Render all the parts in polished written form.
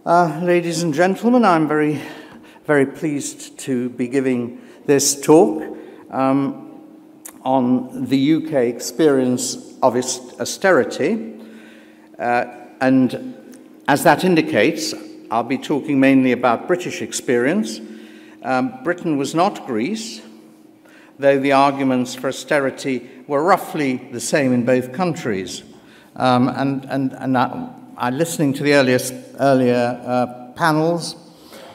Ladies and gentlemen, I'm very, very pleased to be giving this talk on the UK experience of austerity. And as that indicates, I'll be talking mainly about British experience. Britain was not Greece, though the arguments for austerity were roughly the same in both countries. Listening to the earlier panels,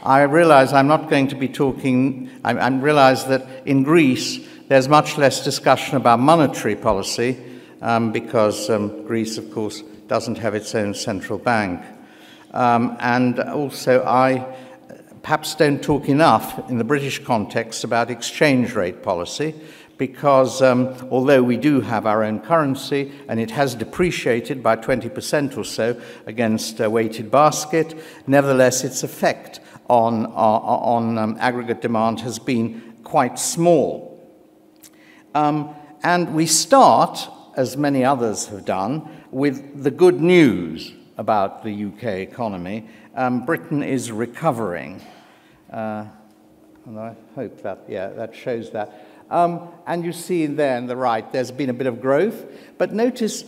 I realize I'm not going to be talking. I realize that in Greece there's much less discussion about monetary policy because Greece, of course, doesn't have its own central bank. And also, I perhaps don't talk enough in the British context about exchange rate policy, because although we do have our own currency and it has depreciated by 20% or so against a weighted basket, nevertheless its effect on aggregate demand has been quite small. And we start, as many others have done, with the good news about the UK economy. Britain is recovering. And I hope that, that shows that. And you see there on the right, there's been a bit of growth, but notice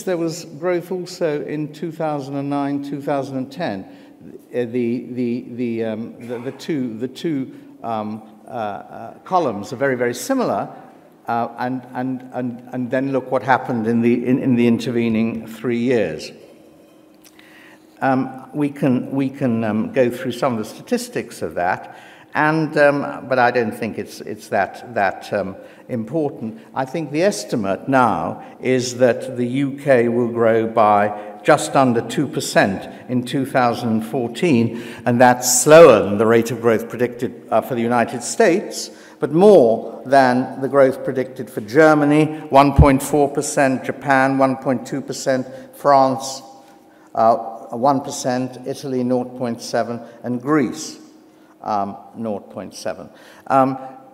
there was growth also in 2009, 2010. The two columns are very, very similar, and then look what happened in the intervening 3 years. We can go through some of the statistics of that. But I don't think it's that important. I think the estimate now is that the UK will grow by just under 2% in 2014, and that's slower than the rate of growth predicted for the United States, but more than the growth predicted for Germany, 1.4%, Japan, 1.2%, France, 1%, Italy, 0.7%, and Greece. 0.7.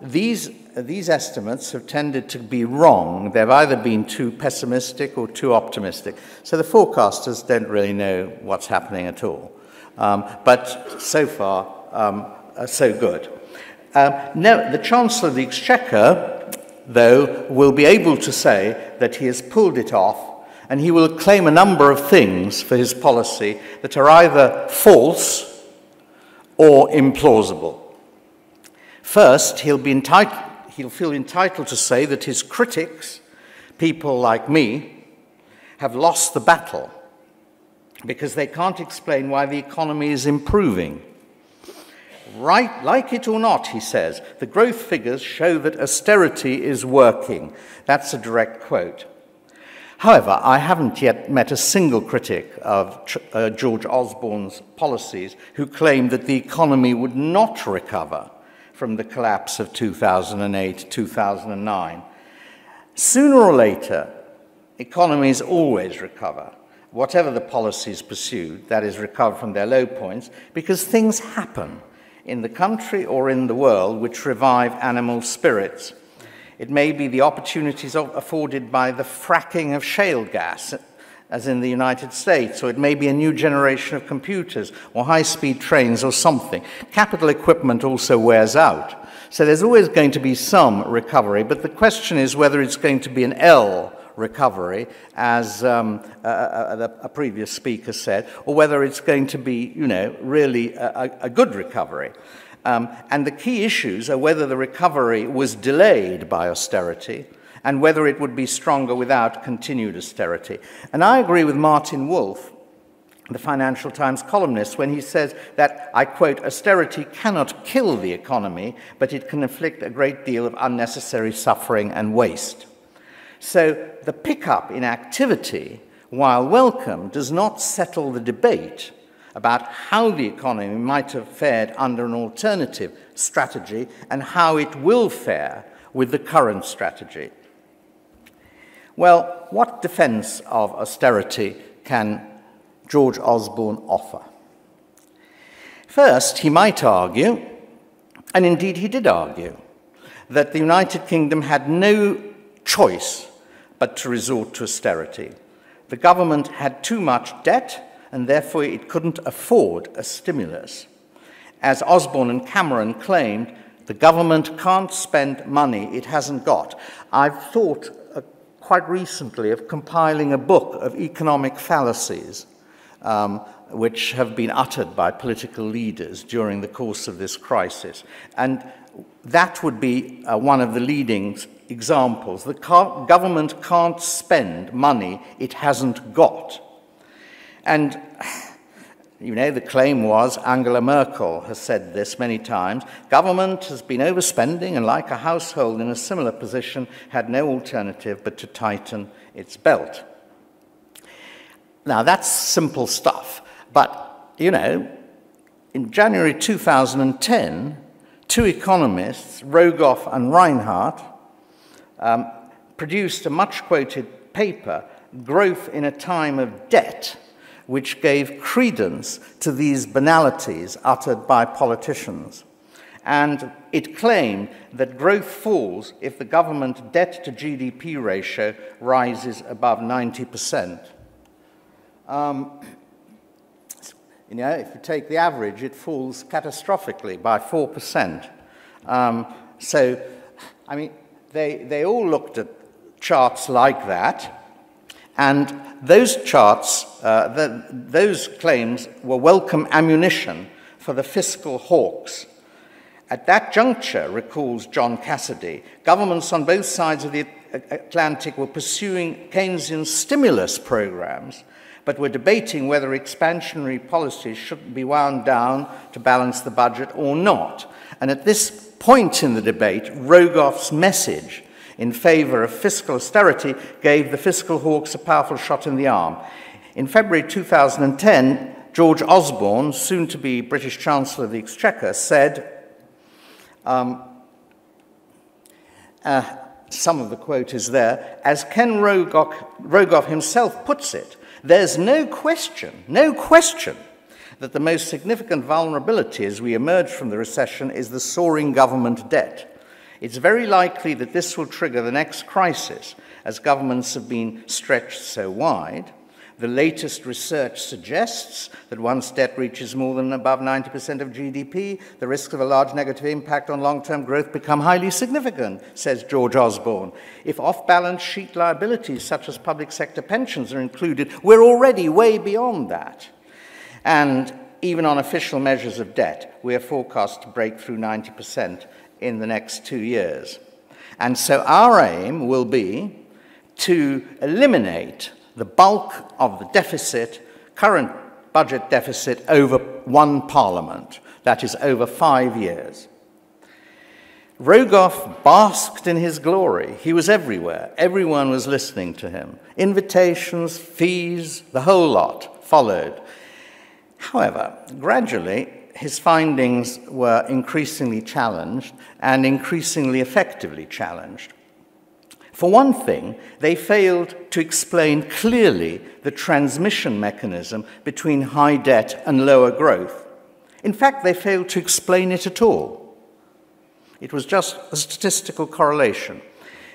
These estimates have tended to be wrong. They've either been too pessimistic or too optimistic. So the forecasters don't really know what's happening at all. But so far, so good. Now, the Chancellor of the Exchequer, though, will be able to say that he has pulled it off, and he will claim a number of things for his policy that are either false or implausible. First, he'll feel entitled to say that his critics, people like me, have lost the battle because they can't explain why the economy is improving. Right, like it or not, he says, the growth figures show that austerity is working. That's a direct quote. However, I haven't yet met a single critic of George Osborne's policies who claimed that the economy would not recover from the collapse of 2008-2009. Sooner or later, economies always recover, whatever the policies pursued, that is, recover from their low points, because things happen in the country or in the world which revive animal spirits. It may be the opportunities afforded by the fracking of shale gas, as in the United States, or it may be a new generation of computers or high-speed trains or something. Capital equipment also wears out. So there's always going to be some recovery, but the question is whether it's going to be an L recovery, as a previous speaker said, or whether it's going to be, really a good recovery. And the key issues are whether the recovery was delayed by austerity and whether it would be stronger without continued austerity. And I agree with Martin Wolf, the Financial Times columnist, when he says that, I quote, austerity cannot kill the economy, but it can inflict a great deal of unnecessary suffering and waste. So the pickup in activity, while welcome, does not settle the debate about how the economy might have fared under an alternative strategy and how it will fare with the current strategy. Well, what defense of austerity can George Osborne offer? First, he might argue, and indeed he did argue, that the United Kingdom had no choice but to resort to austerity. The government had too much debt and therefore it couldn't afford a stimulus. As Osborne and Cameron claimed, the government can't spend money it hasn't got. I've thought quite recently of compiling a book of economic fallacies which have been uttered by political leaders during the course of this crisis. And that would be one of the leading examples. The government can't spend money it hasn't got. And, you know, the claim was, Angela Merkel has said this many times, government has been overspending and, like a household in a similar position, had no alternative but to tighten its belt. Now, that's simple stuff. But, you know, in January 2010, two economists, Rogoff and Reinhardt, produced a much-quoted paper, Growth in a Time of Debt, which gave credence to these banalities uttered by politicians. And it claimed that growth falls if the government debt-to-GDP ratio rises above 90%. You know, if you take the average, it falls catastrophically by 4%. So, I mean, they all looked at charts like that, and those charts, those claims were welcome ammunition for the fiscal hawks. At that juncture, recalls John Cassidy, governments on both sides of the Atlantic were pursuing Keynesian stimulus programs, but were debating whether expansionary policies should be wound down to balance the budget or not. And at this point in the debate, Rogoff's message in favor of fiscal austerity gave the fiscal hawks a powerful shot in the arm. In February 2010, George Osborne, soon to be British Chancellor of the Exchequer, said, some of the quote is there, as Ken Rogoff himself puts it, there's no question that the most significant vulnerability as we emerge from the recession is the soaring government debt. It's very likely that this will trigger the next crisis, as governments have been stretched so wide. The latest research suggests that once debt reaches more than above 90% of GDP, the risks of a large negative impact on long-term growth become highly significant, says George Osborne. If off-balance sheet liabilities such as public sector pensions are included, we're already way beyond that. And even on official measures of debt, we are forecast to break through 90% in the next 2 years. And so our aim will be to eliminate the bulk of the deficit, current budget deficit, over one parliament, that is, over 5 years. Rogoff basked in his glory. He was everywhere. Everyone was listening to him. Invitations, fees, the whole lot followed. However, gradually, his findings were increasingly challenged and increasingly effectively challenged. For one thing, they failed to explain clearly the transmission mechanism between high debt and lower growth. In fact, they failed to explain it at all. It was just a statistical correlation.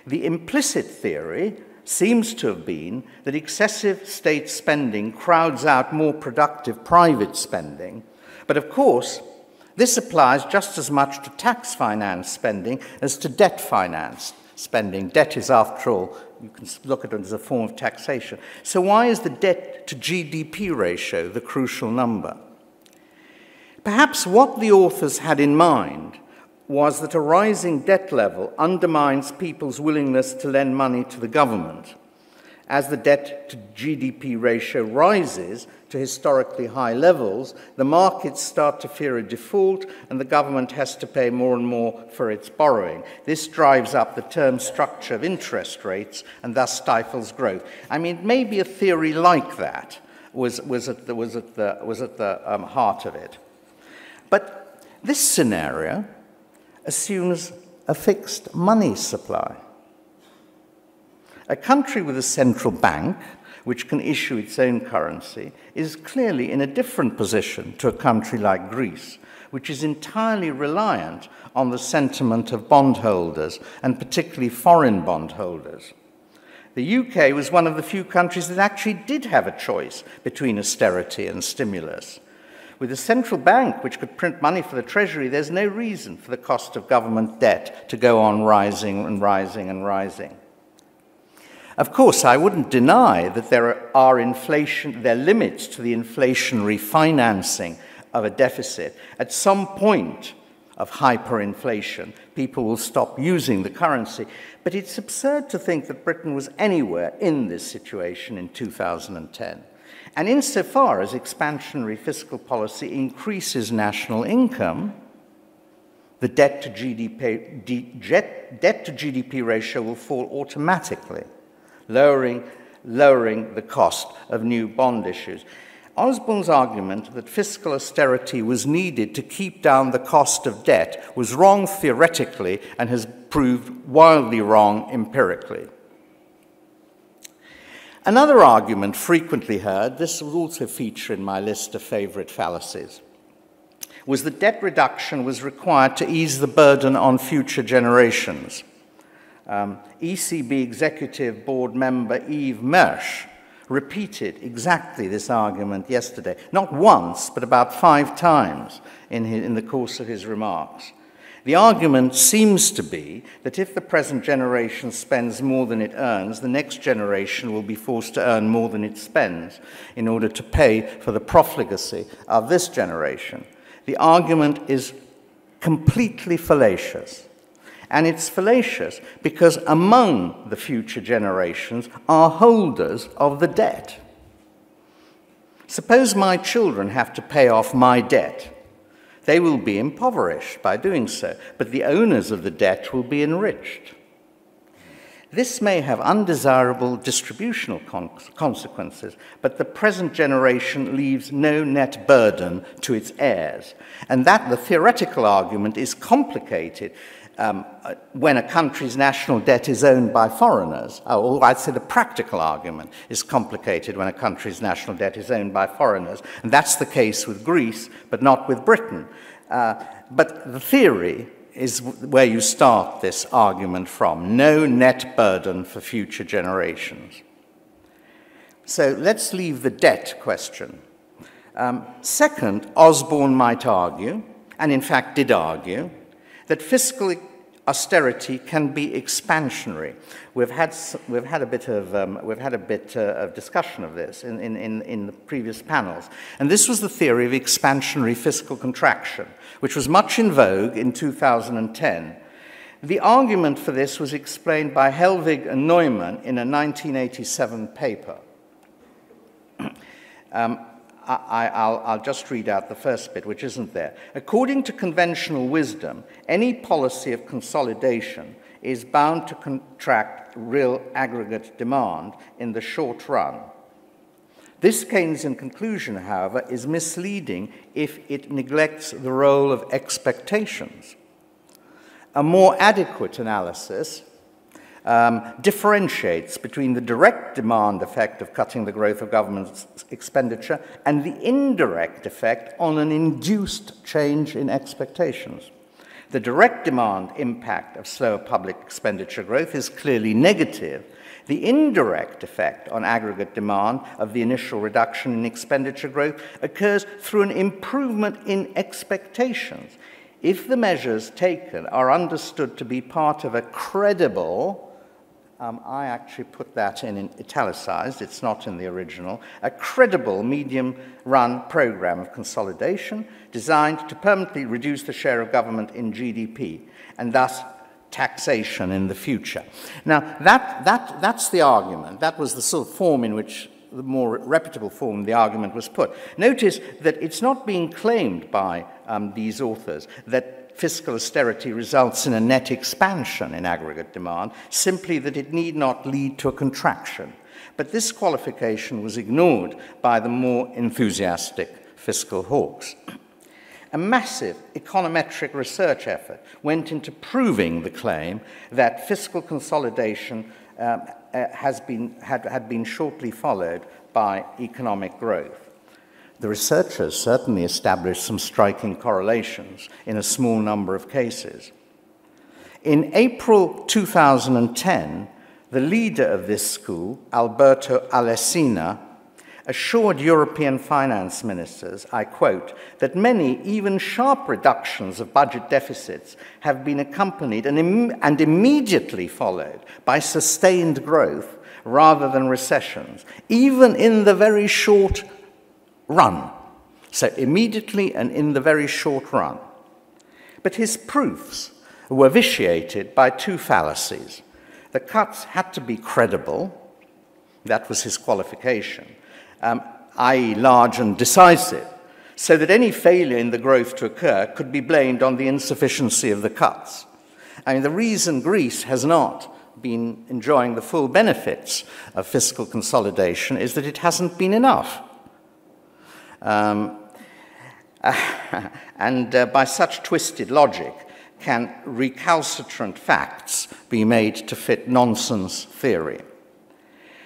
The implicit theory seems to have been that excessive state spending crowds out more productive private spending. But of course, this applies just as much to tax-financed spending as to debt-financed spending. Debt is, after all, you can look at it as a form of taxation. So why is the debt-to-GDP ratio the crucial number? Perhaps what the authors had in mind was that a rising debt level undermines people's willingness to lend money to the government. As the debt-to-GDP ratio rises to historically high levels, the markets start to fear a default and the government has to pay more and more for its borrowing. This drives up the term structure of interest rates and thus stifles growth. I mean, maybe a theory like that was at the heart of it. But this scenario assumes a fixed money supply. A country with a central bank, which can issue its own currency, is clearly in a different position to a country like Greece, which is entirely reliant on the sentiment of bondholders, and particularly foreign bondholders. The UK was one of the few countries that actually did have a choice between austerity and stimulus. With a central bank which could print money for the Treasury, there's no reason for the cost of government debt to go on rising and rising and rising. Of course, I wouldn't deny that there are limits to the inflationary financing of a deficit. At some point of hyperinflation, people will stop using the currency. But it's absurd to think that Britain was anywhere in this situation in 2010. And insofar as expansionary fiscal policy increases national income, the debt to GDP ratio will fall automatically, lowering the cost of new bond issues. Osborne's argument that fiscal austerity was needed to keep down the cost of debt was wrong theoretically and has proved wildly wrong empirically. Another argument frequently heard, this will also feature in my list of favourite fallacies, was that debt reduction was required to ease the burden on future generations. ECB Executive Board member Yves Mersch repeated exactly this argument yesterday, not once, but about 5 times in the course of his remarks. The argument seems to be that if the present generation spends more than it earns, the next generation will be forced to earn more than it spends in order to pay for the profligacy of this generation. The argument is completely fallacious. And it's fallacious because among the future generations are holders of the debt. Suppose my children have to pay off my debt. They will be impoverished by doing so, but the owners of the debt will be enriched. This may have undesirable distributional consequences, but the present generation leaves no net burden to its heirs. And that the theoretical argument is complicated when a country's national debt is owned by foreigners. Or I'd say the practical argument is complicated when a country's national debt is owned by foreigners. And that's the case with Greece, but not with Britain. But the theory is where you start this argument from. No net burden for future generations. So let's leave the debt question. Second, Osborne might argue, and in fact did argue, that fiscal austerity can be expansionary. We've had a bit of discussion of this in the previous panels, and this was the theory of expansionary fiscal contraction, which was much in vogue in 2010. The argument for this was explained by Helvig and Neumann in a 1987 paper. I'll just read out the first bit, which isn't there. According to conventional wisdom, any policy of consolidation is bound to contract real aggregate demand in the short run. This Keynesian conclusion, however, is misleading if it neglects the role of expectations. A more adequate analysis differentiates between the direct demand effect of cutting the growth of government expenditure and the indirect effect on an induced change in expectations. The direct demand impact of slower public expenditure growth is clearly negative. The indirect effect on aggregate demand of the initial reduction in expenditure growth occurs through an improvement in expectations. If the measures taken are understood to be part of a credible, I actually put that in italicized, it's not in the original, a credible medium-run program of consolidation designed to permanently reduce the share of government in GDP and thus taxation in the future. Now, that's the argument. That was the sort of form in which the more reputable form the argument was put. Notice that it's not being claimed by these authors that fiscal austerity results in a net expansion in aggregate demand, simply that it need not lead to a contraction. But this qualification was ignored by the more enthusiastic fiscal hawks. A massive econometric research effort went into proving the claim that fiscal consolidation had been shortly followed by economic growth. The researchers certainly established some striking correlations in a small number of cases. In April 2010, the leader of this school, Alberto Alesina, assured European finance ministers, I quote, that many, even sharp reductions of budget deficits have been accompanied and immediately followed by sustained growth rather than recessions, even in the very short run. So immediately and in the very short run. But his proofs were vitiated by two fallacies. The cuts had to be credible, that was his qualification, i.e. large and decisive, so that any failure in the growth to occur could be blamed on the insufficiency of the cuts. I mean, the reason Greece has not been enjoying the full benefits of fiscal consolidation is that it hasn't been enough. By such twisted logic, can recalcitrant facts be made to fit nonsense theory?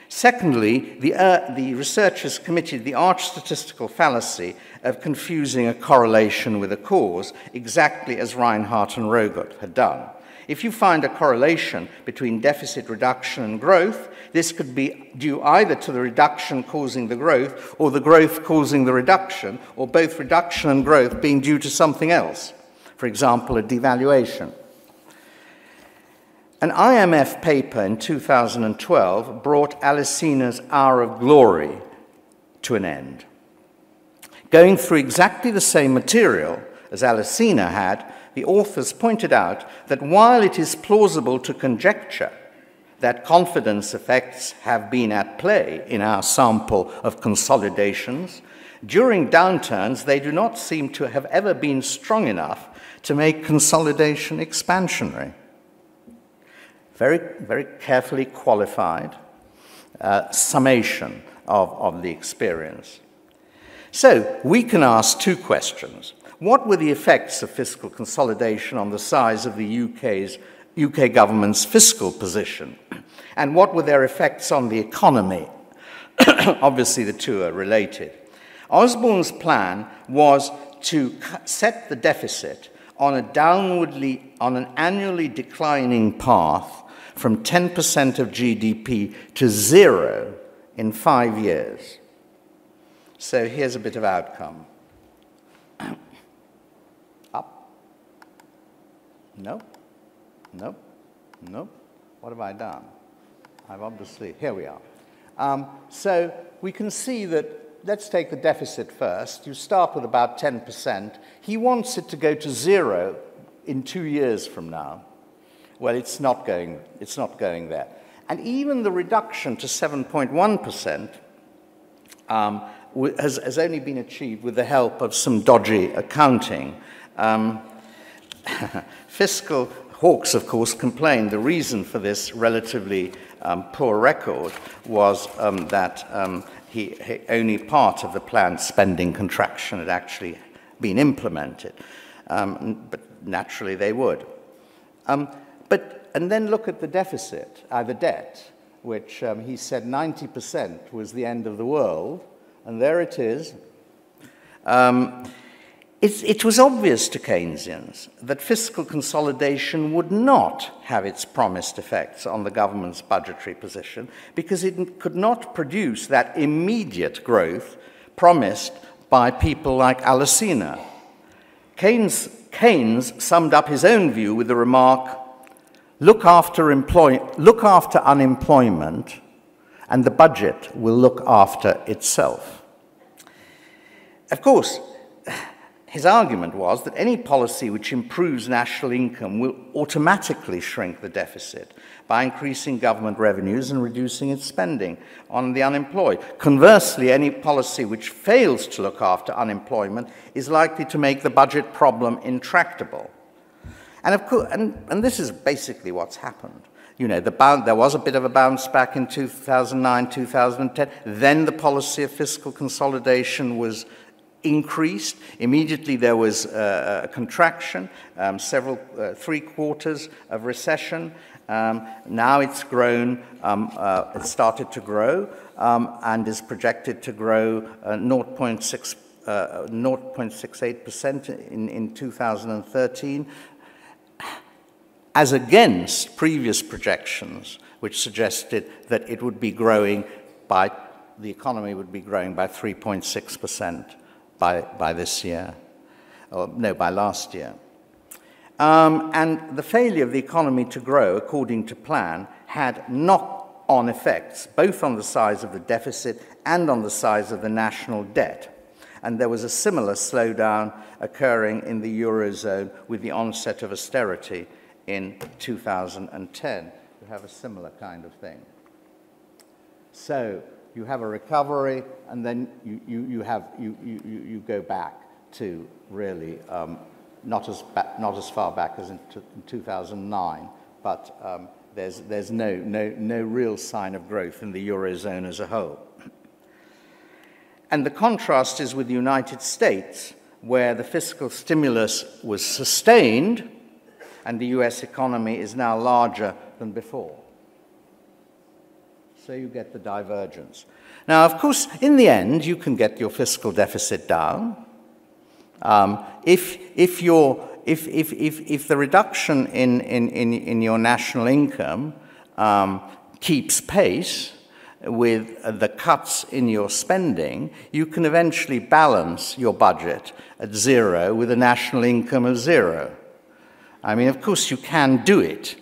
Secondly, the researchers committed the arch-statistical fallacy of confusing a correlation with a cause, exactly as Reinhardt and Rogut had done. If you find a correlation between deficit reduction and growth, this could be due either to the reduction causing the growth or the growth causing the reduction, or both reduction and growth being due to something else, for example, a devaluation. An IMF paper in 2012 brought Alesina's hour of glory to an end. Going through exactly the same material as Alesina had, the authors pointed out that while it is plausible to conjecture that confidence effects have been at play in our sample of consolidations, during downturns they do not seem to have ever been strong enough to make consolidation expansionary. Very, very carefully qualified summation of the experience. So we can ask two questions. What were the effects of fiscal consolidation on the size of the UK government's fiscal position? And what were their effects on the economy? Obviously, the two are related. Osborne's plan was to set the deficit on an annually declining path from 10% of GDP to 0 in 5 years. So here's a bit of outcome. Up. No. No. No. What have I done? I've obviously, here we are. So we can see that, let's take the deficit first. You start with about 10%. He wants it to go to 0 in 2 years from now. Well, it's not going there. And even the reduction to 7.1% has only been achieved with the help of some dodgy accounting. Fiscal hawks, of course, complained the reason for this relatively poor record was that only part of the planned spending contraction had actually been implemented. But naturally they would. And then look at the deficit, the debt, which he said 90% was the end of the world, and there it is. It was obvious to Keynesians that fiscal consolidation would not have its promised effects on the government's budgetary position because it could not produce that immediate growth promised by people like Alesina. Keynes summed up his own view with the remark, look after unemployment, and the budget will look after itself. Of course, his argument was that any policy which improves national income will automatically shrink the deficit by increasing government revenues and reducing its spending on the unemployed. Conversely, any policy which fails to look after unemployment is likely to make the budget problem intractable. And of course, and this is basically what's happened. You know, there was a bit of a bounce back in 2009, 2010. Then the policy of fiscal consolidation was increased. Immediately there was a contraction, 3 quarters of recession. Now it's grown, it started to grow and is projected to grow 0.68% in 2013. As against previous projections which suggested that it would be growing by, the economy would be growing by 3.6% by this year, or no, by last year. And the failure of the economy to grow according to plan had knock-on effects, both on the size of the deficit and on the size of the national debt. And there was a similar slowdown occurring in the Eurozone with the onset of austerity in 2010. You have a similar kind of thing. So you have a recovery, and then you go back to really not as far back as in 2009, but there's no real sign of growth in the Eurozone as a whole. And the contrast is with the United States, where the fiscal stimulus was sustained, and the US economy is now larger than before. So you get the divergence. Now, of course, in the end, you can get your fiscal deficit down. If the reduction in your national income keeps pace with the cuts in your spending, you can eventually balance your budget at zero with a national income of zero. I mean, of course, you can do it.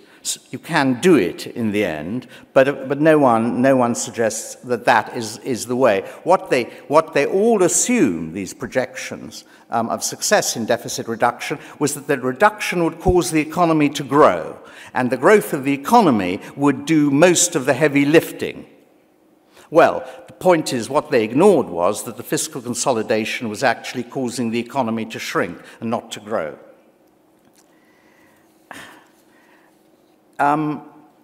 You can do it in the end, but no one suggests that that is the way. What they all assume, these projections of success in deficit reduction, was that the reduction would cause the economy to grow, and the growth of the economy would do most of the heavy lifting. Well, the point is, what they ignored was that the fiscal consolidation was actually causing the economy to shrink and not to grow.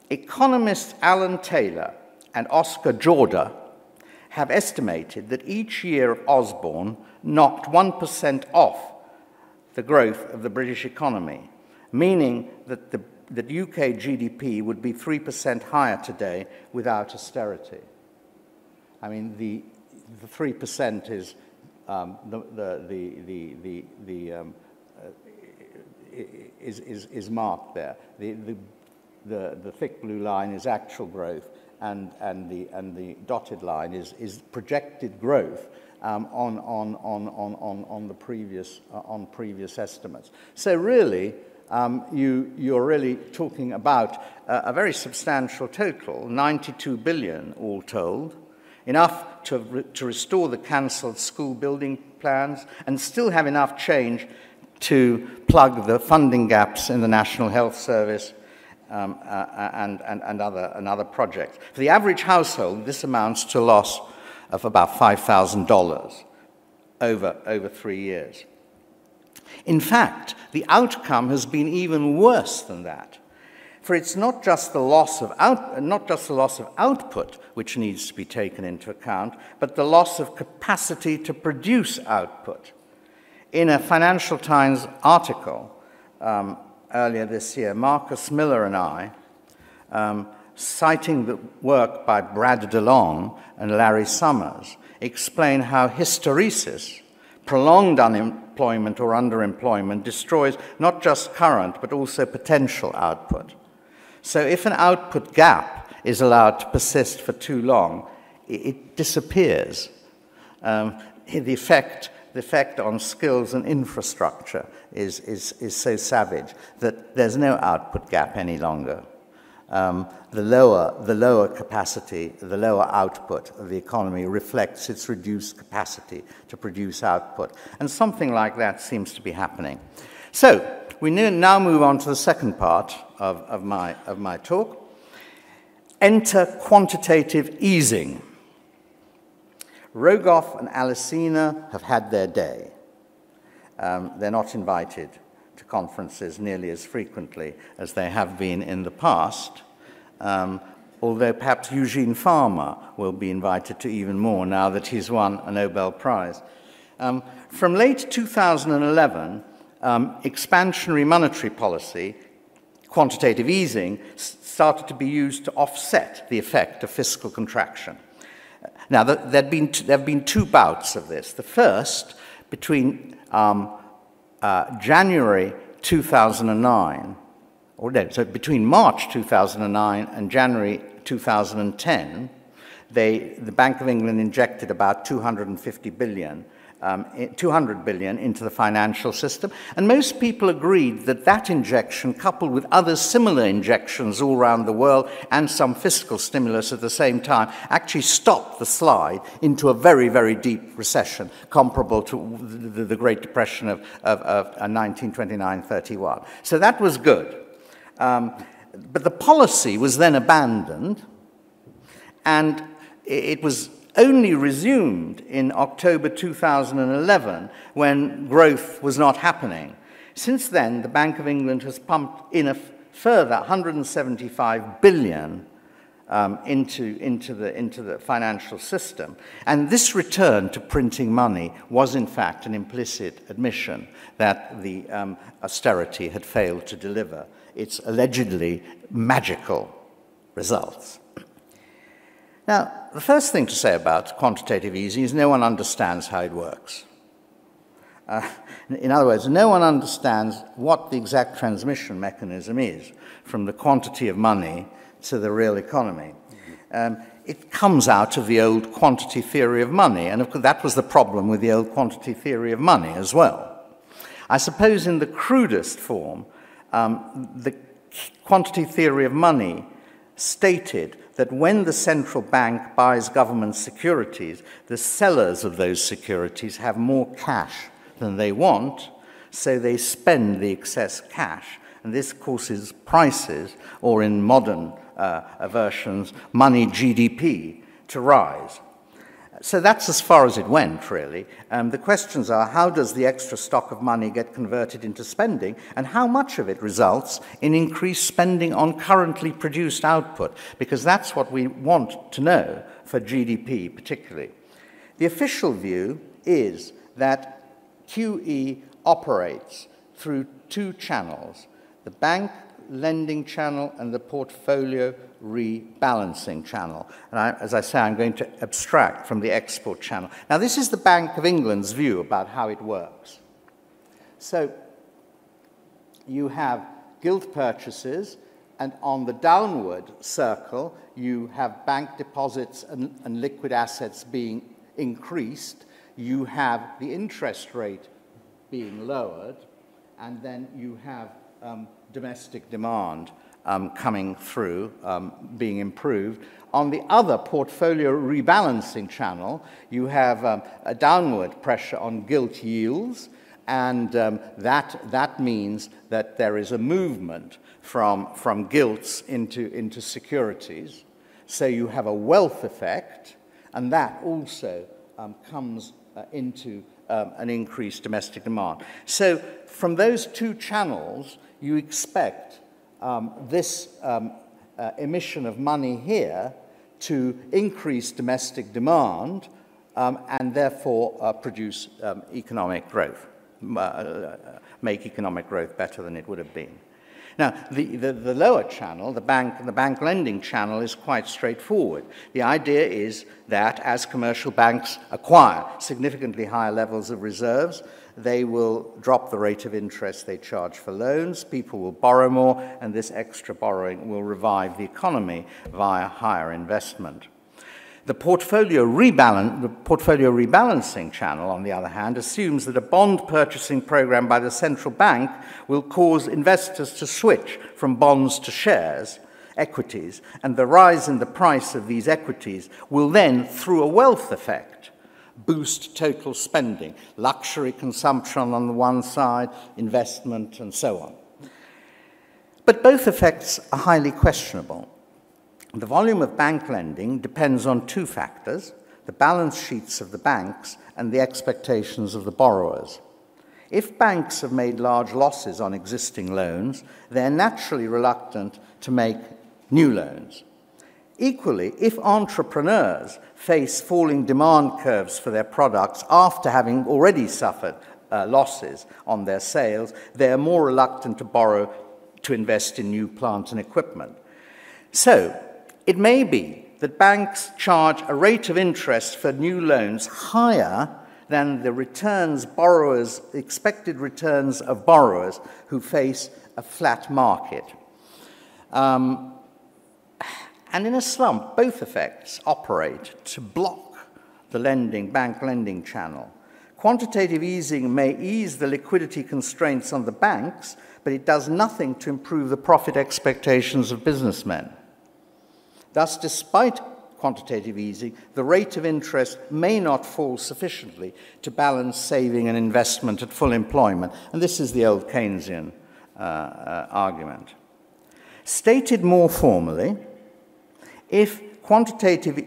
Economists Alan Taylor and Oscar Jorda have estimated that each year of Osborne knocked 1% off the growth of the British economy, meaning that that UK GDP would be 3% higher today without austerity. I mean, the 3% is is marked there. The thick blue line is actual growth, and the dotted line is projected growth on the previous estimates. So really, you're really talking about a very substantial total, 92 billion all told, enough to restore the cancelled school building plans and still have enough change to plug the funding gaps in the National Health Service and other projects. For the average household, this amounts to a loss of about $5,000 over 3 years. In fact, the outcome has been even worse than that. For it's not just the loss of output which needs to be taken into account, but the loss of capacity to produce output. In a Financial Times article earlier this year, Marcus Miller and I, citing the work by Brad DeLong and Larry Summers, explain how hysteresis, prolonged unemployment or underemployment, destroys not just current but also potential output. So if an output gap is allowed to persist for too long, it disappears. The effect on skills and infrastructure is so savage that there's no output gap any longer. The lower capacity, the lower output of the economy reflects its reduced capacity to produce output. And something like that seems to be happening. So we now move on to the second part of my talk. Enter quantitative easing. Rogoff and Alesina have had their day. They're not invited to conferences nearly as frequently as they have been in the past, although perhaps Eugene Farmer will be invited to even more now that he's won a Nobel Prize. From late 2011, expansionary monetary policy, quantitative easing, started to be used to offset the effect of fiscal contraction. Now, there have been two bouts of this. The first, between January 2009, or no, so between March 2009 and January 2010, the Bank of England injected about 200 billion into the financial system. And most people agreed that that injection, coupled with other similar injections all around the world and some fiscal stimulus at the same time, actually stopped the slide into a very, very deep recession, comparable to the Great Depression of 1929-31. So that was good. But the policy was then abandoned, and it was only resumed in October 2011 when growth was not happening. Since then, the Bank of England has pumped in a further 175 billion into the financial system. And this return to printing money was, in fact, an implicit admission that the austerity had failed to deliver its allegedly magical results. Now, the first thing to say about quantitative easing is no one understands how it works. In other words, no one understands what the exact transmission mechanism is from the quantity of money to the real economy. It comes out of the old quantity theory of money, and of course that was the problem with the old quantity theory of money as well. I suppose in the crudest form, the quantity theory of money stated that when the central bank buys government securities, the sellers of those securities have more cash than they want, so they spend the excess cash. And this causes prices, or in modern versions, money GDP, to rise. So that's as far as it went, really. The questions are, how does the extra stock of money get converted into spending, and how much of it results in increased spending on currently produced output? Because that's what we want to know for GDP particularly. The official view is that QE operates through two channels, the bank lending channel and the portfolio rebalancing channel. And as I say, I'm going to abstract from the export channel. Now, this is the Bank of England's view about how it works. So you have gilt purchases, and on the downward circle, you have bank deposits and liquid assets being increased. You have the interest rate being lowered, and then you have domestic demand coming through, being improved. On the other portfolio rebalancing channel, you have a downward pressure on gilt yields, and that means that there is a movement from gilts into securities. So you have a wealth effect, and that also comes into an increased domestic demand. So from those two channels, you expect this emission of money here to increase domestic demand and therefore produce economic growth, make economic growth better than it would have been. Now, the lower channel, the bank lending channel, is quite straightforward. The idea is that as commercial banks acquire significantly higher levels of reserves, they will drop the rate of interest they charge for loans, people will borrow more, and this extra borrowing will revive the economy via higher investment. The portfolio rebalancing channel, on the other hand, assumes that a bond purchasing program by the central bank will cause investors to switch from bonds to shares, equities, and the rise in the price of these equities will then, through a wealth effect, boost total spending, luxury consumption on the one side, investment, and so on. But both effects are highly questionable. The volume of bank lending depends on two factors, the balance sheets of the banks and the expectations of the borrowers. If banks have made large losses on existing loans, they're naturally reluctant to make new loans. Equally, if entrepreneurs face falling demand curves for their products after having already suffered losses on their sales, they are more reluctant to borrow to invest in new plant and equipment. So, it may be that banks charge a rate of interest for new loans higher than the expected returns of borrowers who face a flat market. And in a slump, both effects operate to block the bank lending channel. Quantitative easing may ease the liquidity constraints on the banks, but it does nothing to improve the profit expectations of businessmen. Thus, despite quantitative easing, the rate of interest may not fall sufficiently to balance saving and investment at full employment. And this is the old Keynesian argument. Stated more formally, if quantitative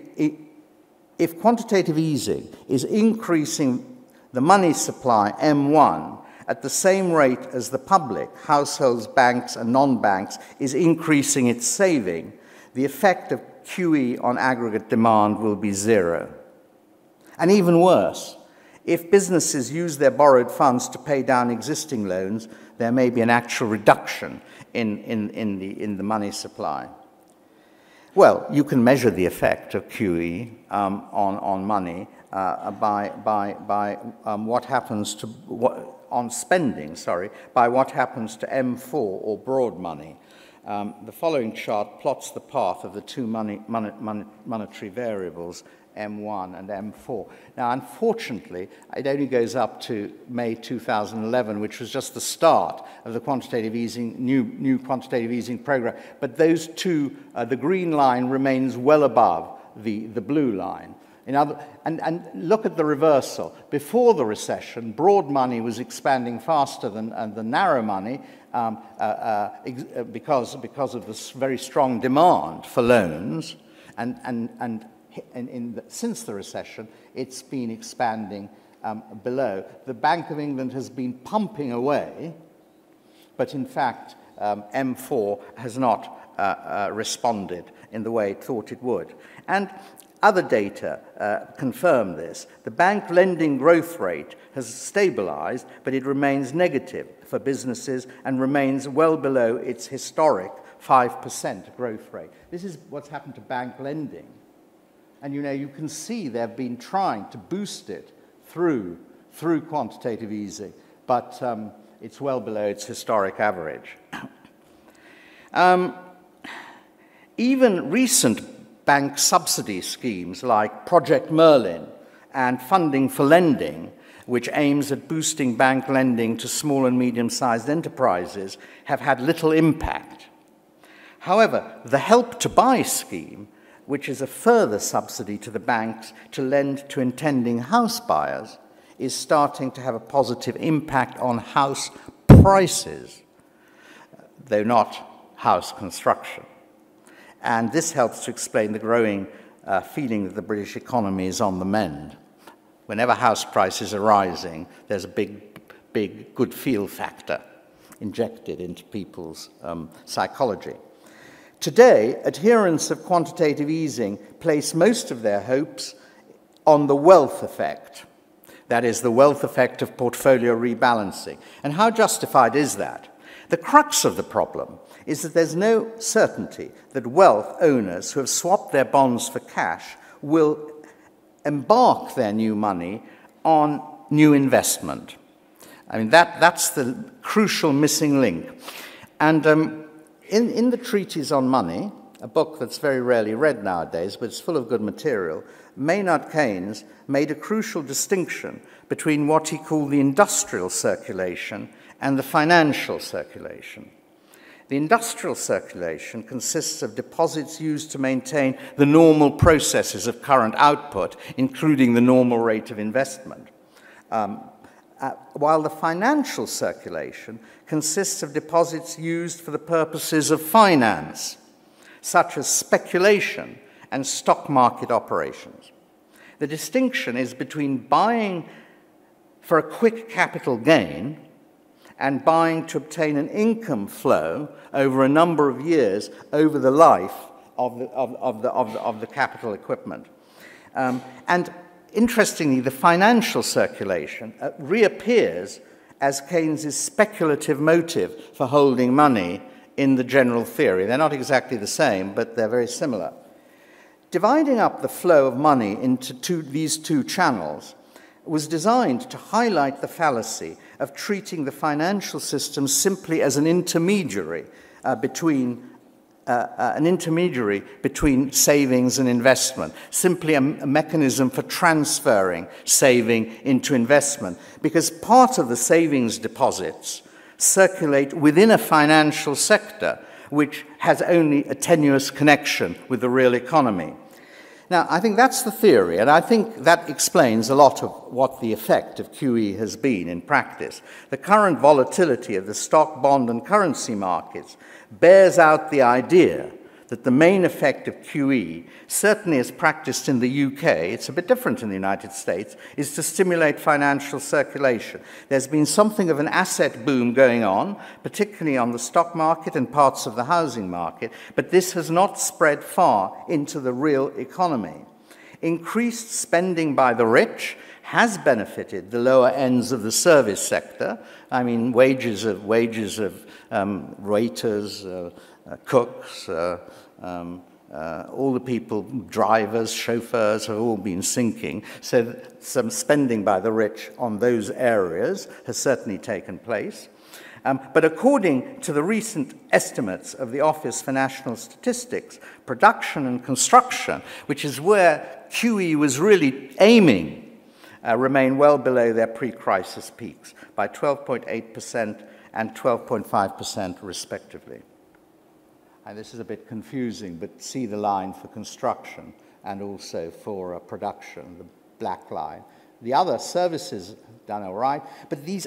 easing is increasing the money supply, M1, at the same rate as the public, households, banks, and non-banks, is increasing its saving, the effect of QE on aggregate demand will be zero. And even worse, if businesses use their borrowed funds to pay down existing loans, there may be an actual reduction in the money supply. Well, you can measure the effect of QE on money by what happens to on spending. By what happens to M4 or broad money. The following chart plots the path of the two monetary variables, M1 and M4. Now, unfortunately, it only goes up to May 2011, which was just the start of the quantitative easing, new quantitative easing program. But those two, the green line remains well above the blue line. And look at the reversal. Before the recession, broad money was expanding faster than the narrow money because of this very strong demand for loans, since the recession, it's been expanding below. The Bank of England has been pumping away, but in fact, M4 has not responded in the way it thought it would. And other data confirm this. The bank lending growth rate has stabilized, but it remains negative for businesses and remains well below its historic 5% growth rate. This is what's happened to bank lending. And you can see they've been trying to boost it through quantitative easing, but it's well below its historic average. Even recent bank subsidy schemes like Project Merlin and Funding for Lending, which aims at boosting bank lending to small and medium-sized enterprises, have had little impact. However, the Help to Buy scheme, which is a further subsidy to the banks to lend to intending house buyers, is starting to have a positive impact on house prices, though not house construction. And this helps to explain the growing feeling that the British economy is on the mend. Whenever house prices are rising, there's a big good feel factor injected into people's psychology. Today, adherents of quantitative easing place most of their hopes on the wealth effect. That is, the wealth effect of portfolio rebalancing. And how justified is that? The crux of the problem is that there's no certainty that wealth owners who have swapped their bonds for cash will embark their new money on new investment. I mean, that's the crucial missing link. And in the Treatise on Money, a book that's very rarely read nowadays, but it's full of good material, Maynard Keynes made a crucial distinction between what he called the industrial circulation and the financial circulation. The industrial circulation consists of deposits used to maintain the normal processes of current output, including the normal rate of investment, while the financial circulation consists of deposits used for the purposes of finance, such as speculation and stock market operations. The distinction is between buying for a quick capital gain and buying to obtain an income flow over a number of years over the life of the capital equipment. And interestingly, the financial circulation reappears as Keynes's speculative motive for holding money in the general theory. They're not exactly the same, but they're very similar. Dividing up the flow of money into these two channels was designed to highlight the fallacy of treating the financial system simply as an intermediary between an intermediary between savings and investment, simply a mechanism for transferring saving into investment, because part of the savings deposits circulate within a financial sector which has only a tenuous connection with the real economy. Now, I think that's the theory, and I think that explains a lot of what the effect of QE has been in practice. The current volatility of the stock, bond, and currency markets bears out the idea that the main effect of QE, certainly as practiced in the UK, it's a bit different in the United States, is to stimulate financial circulation. There's been something of an asset boom going on, particularly on the stock market and parts of the housing market, but this has not spread far into the real economy. Increased spending by the rich has benefited the lower ends of the service sector. I mean, wages of waiters, cooks, all the people, drivers, chauffeurs, have all been sinking. So some spending by the rich on those areas has certainly taken place. But according to the recent estimates of the Office for National Statistics, production and construction, which is where QE was really aiming, remain well below their pre-crisis peaks by 12.8% and 12.5% respectively. And this is a bit confusing, but see the line for construction and also for production, the black line. The other services have done all right, but these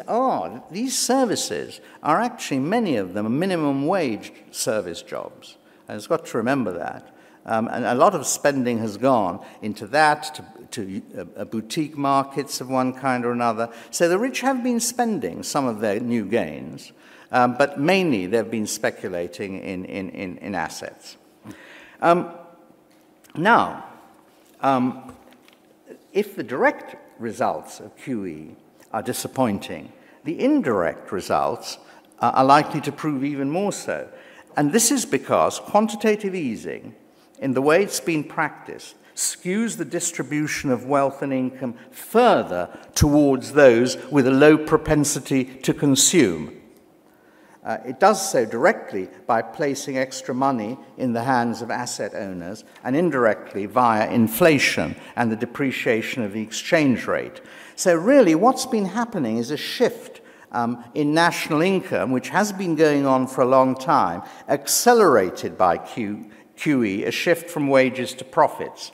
services are actually, many of them, minimum wage service jobs. And it's got to remember that. And a lot of spending has gone into that, to boutique markets of one kind or another. So the rich have been spending some of their new gains, but mainly they've been speculating in assets. Now, if the direct results of QE are disappointing, the indirect results are likely to prove even more so. And this is because quantitative easing, in the way it's been practiced, skews the distribution of wealth and income further towards those with a low propensity to consume. It does so directly by placing extra money in the hands of asset owners, and indirectly via inflation and the depreciation of the exchange rate. So really what's been happening is a shift in national income, which has been going on for a long time, accelerated by QE, a shift from wages to profits.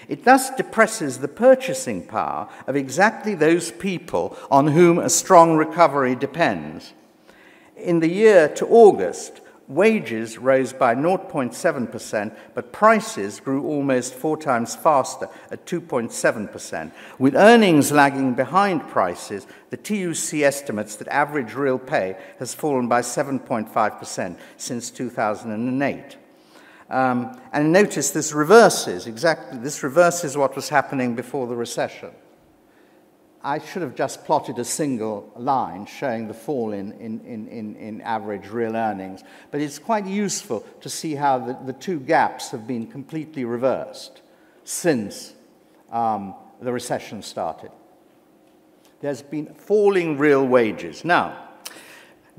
It thus depresses the purchasing power of exactly those people on whom a strong recovery depends. In the year to August, wages rose by 0.7%, but prices grew almost 4 times faster at 2.7%. With earnings lagging behind prices, the TUC estimates that average real pay has fallen by 7.5% since 2008. And notice this reverses what was happening before the recession. I should have just plotted a single line showing the fall in average real earnings, but it's quite useful to see how the two gaps have been completely reversed since the recession started. There's been falling real wages. Now,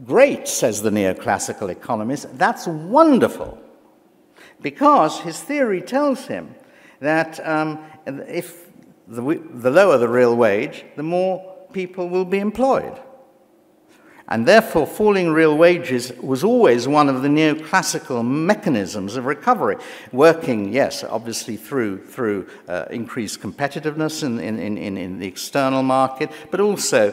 great, says the neoclassical economist, that's wonderful, because his theory tells him that if the lower the real wage, the more people will be employed. And therefore, falling real wages was always one of the neoclassical mechanisms of recovery, working, yes, obviously through increased competitiveness in the external market, but also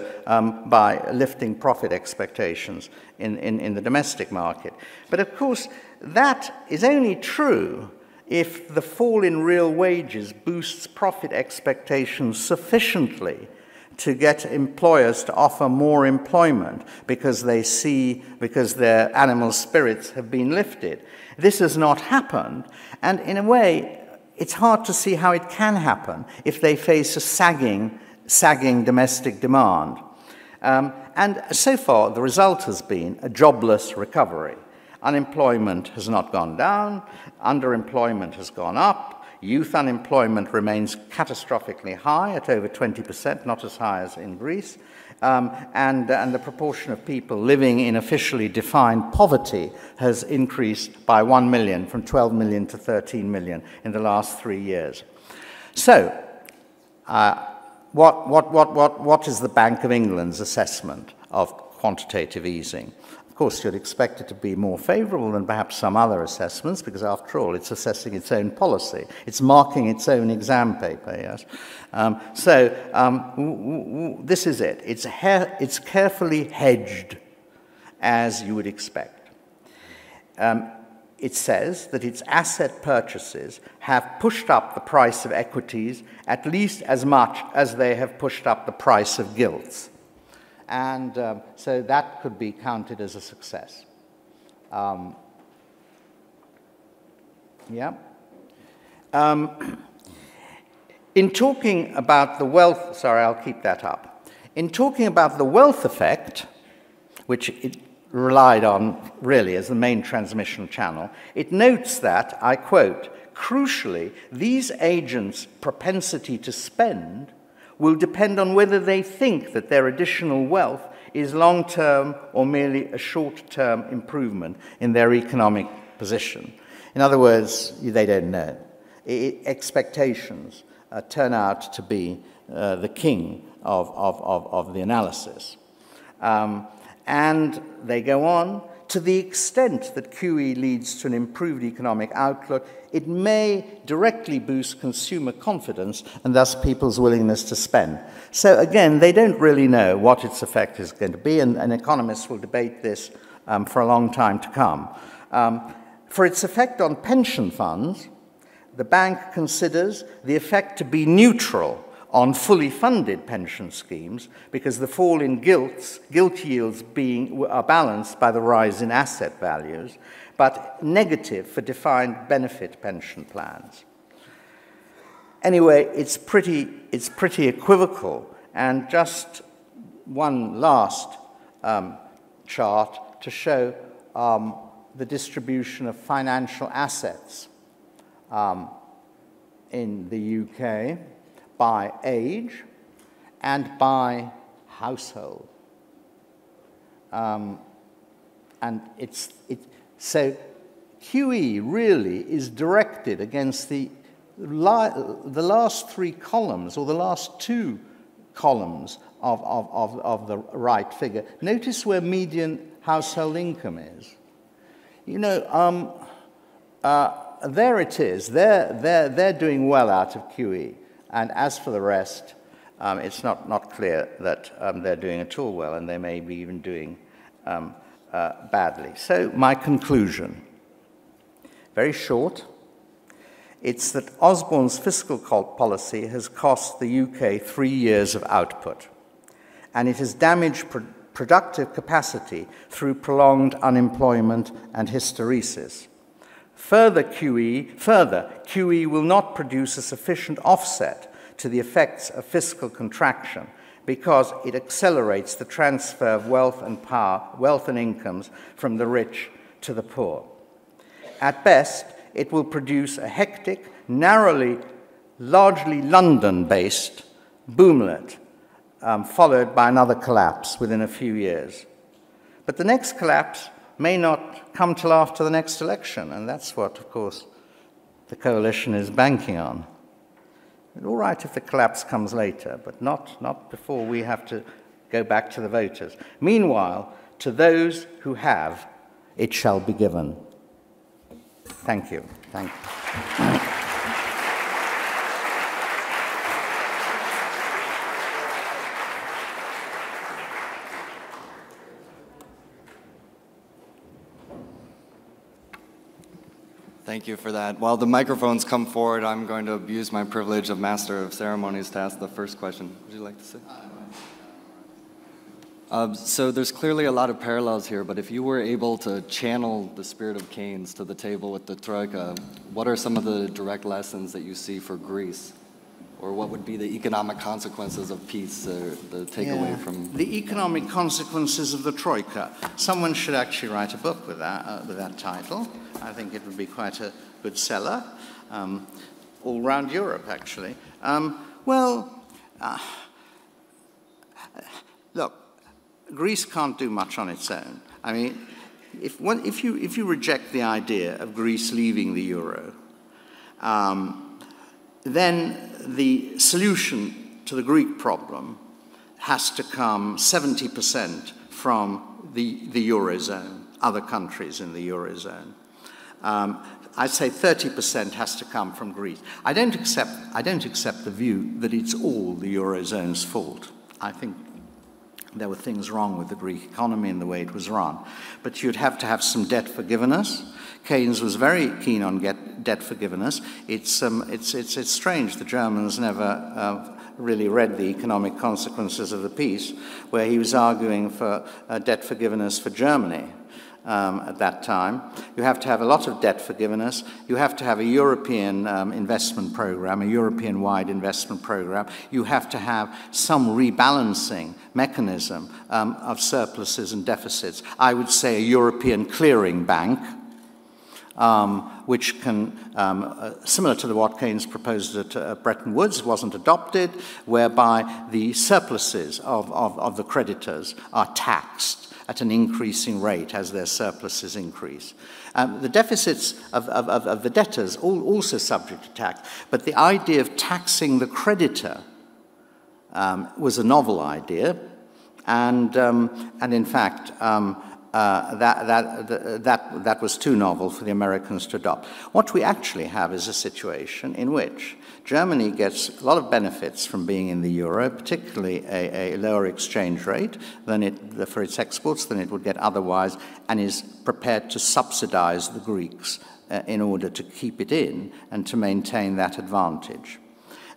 by lifting profit expectations in the domestic market. But of course, that is only true if the fall in real wages boosts profit expectations sufficiently to get employers to offer more employment because their animal spirits have been lifted. This has not happened, and in a way, it's hard to see how it can happen if they face a sagging domestic demand. And so far, the result has been a jobless recovery. Unemployment has not gone down, underemployment has gone up, youth unemployment remains catastrophically high at over 20%, not as high as in Greece, and the proportion of people living in officially defined poverty has increased by 1 million, from 12 million to 13 million in the last 3 years. So, what is the Bank of England's assessment of quantitative easing? Of course, you'd expect it to be more favorable than perhaps some other assessments, because after all, it's assessing its own policy. It's marking its own exam paper, yes? This is it. It's carefully hedged, as you would expect. It says that its asset purchases have pushed up the price of equities at least as much as they have pushed up the price of gilts. And so that could be counted as a success. In talking about the wealth, sorry, I'll keep that up. In talking about the wealth effect, which it relied on really as the main transmission channel, it notes that, I quote, crucially, these agents' propensity to spend will depend on whether they think that their additional wealth is long-term or merely a short-term improvement in their economic position. In other words, they don't know. Expectations turn out to be the king of the analysis. And they go on, to the extent that QE leads to an improved economic outlook, it may directly boost consumer confidence and thus people's willingness to spend. So again, they don't really know what its effect is going to be, and economists will debate this for a long time to come. For its effect on pension funds, the bank considers the effect to be neutral on fully funded pension schemes, because the fall in gilt yields are balanced by the rise in asset values, but negative for defined benefit pension plans. Anyway, it's pretty equivocal. And just one last chart to show the distribution of financial assets in the UK by age and by household. So QE really is directed against the last 3 columns, or the last 2 columns of the right figure. Notice where median household income is. You know, there it is. They're doing well out of QE. And as for the rest, it's not clear that they're doing at all well, and they may be even doing badly. So my conclusion, very short, it's that Osborne's fiscal policy has cost the UK 3 years of output, and it has damaged productive capacity through prolonged unemployment and hysteresis. Further, QE will not produce a sufficient offset to the effects of fiscal contraction, because it accelerates the transfer of wealth and incomes from the rich to the poor. At best, it will produce a hectic, largely London-based boomlet, followed by another collapse within a few years. But the next collapse may not come till after the next election, and that's what, of course, the coalition is banking on. It's all right if the collapse comes later, but not before we have to go back to the voters. Meanwhile, to those who have, it shall be given. Thank you. Thank you. Thank you for that. While the microphones come forward, I'm going to abuse my privilege of Master of Ceremonies to ask the first question. Would you like to say? So there's clearly a lot of parallels here, but if you were able to channel the spirit of Keynes to the table with the Troika, what are some of the direct lessons that you see for Greece? Or what would be the economic consequences of peace, the takeaway from... The economic consequences of the Troika. Someone should actually write a book with that title. I think it would be quite a good seller, all around Europe, actually. Look, Greece can't do much on its own. I mean, if you reject the idea of Greece leaving the euro, then the solution to the Greek problem has to come 70% from the Eurozone, other countries in the Eurozone. I'd say 30% has to come from Greece. I don't accept the view that it's all the Eurozone's fault. I think there were things wrong with the Greek economy and the way it was run. But you'd have to have some debt forgiveness. Keynes was very keen on debt forgiveness. It's strange the Germans never really read the economic consequences of the peace, where he was arguing for debt forgiveness for Germany. At that time. You have to have a lot of debt forgiveness. You have to have a European investment program, a European-wide investment program. You have to have some rebalancing mechanism of surpluses and deficits. I would say a European clearing bank, which can, similar to what Keynes proposed at Bretton Woods, wasn't adopted, whereby the surpluses of the creditors are taxed at an increasing rate as their surpluses increase. The deficits of the debtors also subject to tax, but the idea of taxing the creditor was a novel idea, and in fact that was too novel for the Americans to adopt. What we actually have is a situation in which Germany gets a lot of benefits from being in the euro, particularly a lower exchange rate for its exports than it would get otherwise, and is prepared to subsidize the Greeks in order to keep it in and to maintain that advantage.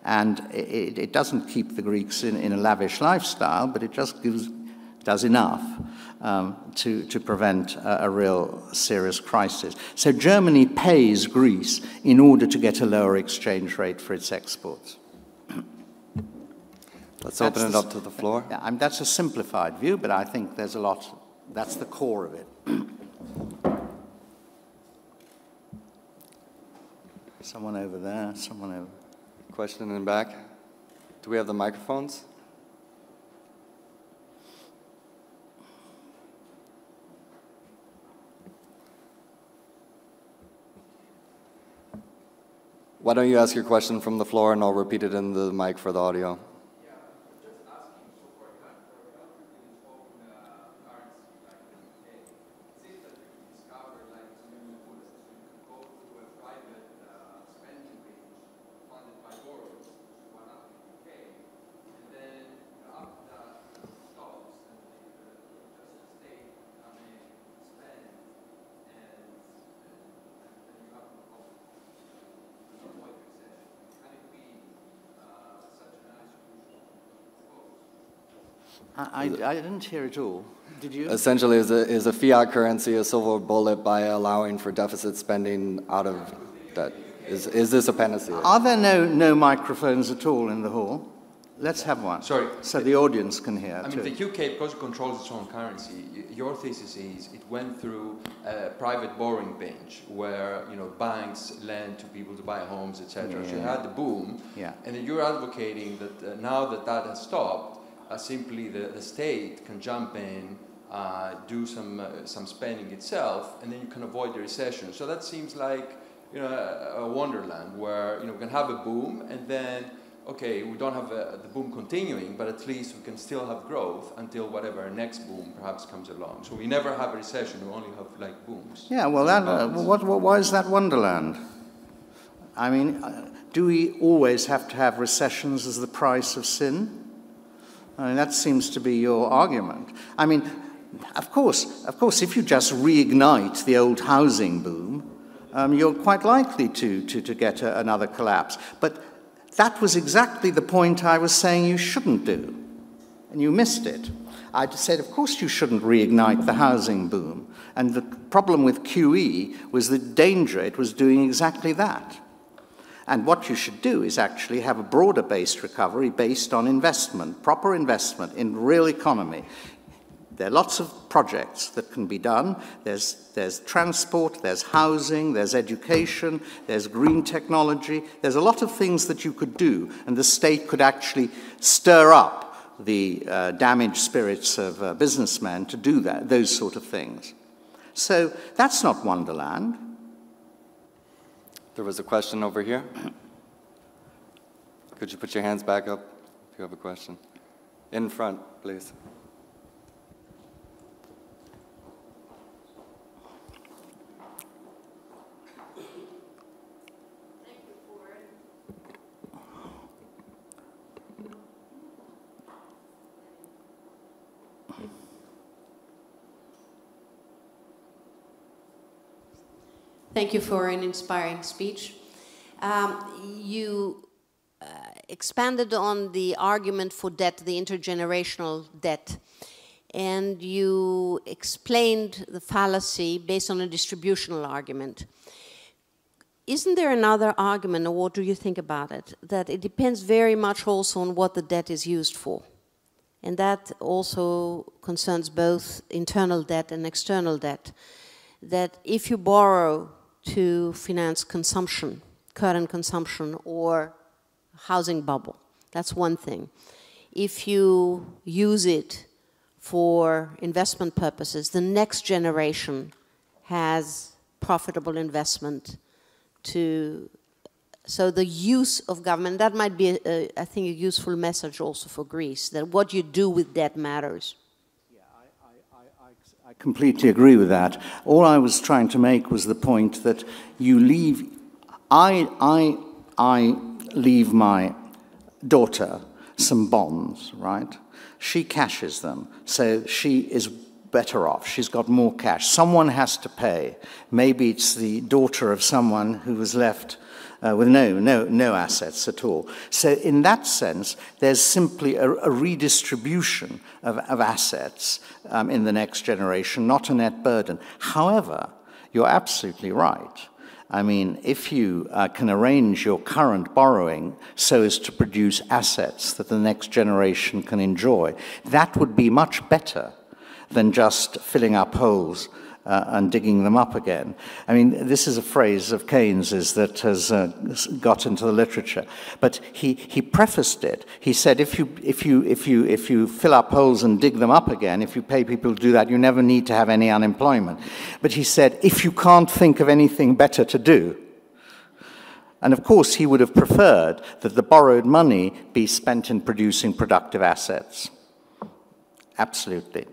And it doesn't keep the Greeks in a lavish lifestyle, but it just does enough to prevent a real serious crisis. So Germany pays Greece in order to get a lower exchange rate for its exports. Let's open it up to the floor. Yeah, that's a simplified view, but I think there's a lot, that's the core of it. Someone over there, someone over. Question in the back. Do we have the microphones? Why don't you ask your question from the floor and I'll repeat it in the mic for the audio. Yeah, just asking, so for a country with its own currency, like the UK, it seems that you discovered like some new bullets. So you could go to a private spending range funded by Warwick, which is one up in the UK, and then after that stops and just the state come in, spend, and you have no problem. Avoid recession. Can it be such a nice solution? I didn't hear it all. Did you? Essentially, is a fiat currency a silver bullet by allowing for deficit spending out of debt? Is this a panacea? Are there no microphones at all in the hall? Let's have one. Sorry. So the audience can hear I too. mean, the UK, because it controls its own currency, your thesis is it went through a private borrowing bench where, you know, banks lend to people to buy homes, etc. Yeah. So you had the boom, and then you're advocating that now that has stopped, simply the state can jump in, do some spending itself, and then you can avoid the recession. So that seems like, you know, a wonderland where, you know, we can have a boom and then, okay, we don't have the boom continuing, but at least we can still have growth until whatever next boom perhaps comes along. So we never have a recession, we only have like booms. Yeah, well, why is that wonderland? I mean, do we always have to have recessions as the price of sin? I mean, that seems to be your argument. I mean, of course, if you just reignite the old housing boom, you're quite likely to get another collapse. But that was exactly the point I was saying you shouldn't do, and you missed it. I said, of course you shouldn't reignite the housing boom, and the problem with QE was the danger it was doing exactly that. And what you should do is actually have a broader-based recovery based on investment, proper investment in real economy. There are lots of projects that can be done. There's transport, there's housing, there's education, there's green technology. There's a lot of things that you could do, and the state could actually stir up the damaged spirits of businessmen to do that, those sort of things. So that's not Wonderland. There was a question over here. Could you put your hands back up if you have a question? In front, please. Thank you for an inspiring speech. You expanded on the argument for debt, the intergenerational debt, and you explained the fallacy based on a distributional argument. Isn't there another argument, or what do you think about it, that it depends very much also on what the debt is used for? And that also concerns both internal debt and external debt. That if you borrow to finance consumption, current consumption, or housing bubble, that's one thing. If you use it for investment purposes, the next generation has profitable investment to, so the use of government, that might be, I think, a useful message also for Greece, that what you do with debt matters. I completely agree with that. All I was trying to make was the point that you leave, I leave my daughter some bonds, right? She cashes them, so she is better off. She's got more cash. Someone has to pay. Maybe it's the daughter of someone who was left with no assets at all. So in that sense, there's simply a redistribution of assets in the next generation, not a net burden. However, you're absolutely right. I mean, if you can arrange your current borrowing so as to produce assets that the next generation can enjoy, that would be much better than just filling up holes and digging them up again. I mean, this is a phrase of Keynes's that has got into the literature. But he prefaced it. He said, if you fill up holes and dig them up again, if you pay people to do that, you never need to have any unemployment. But he said, if you can't think of anything better to do, and of course he would have preferred that the borrowed money be spent in producing productive assets. Absolutely.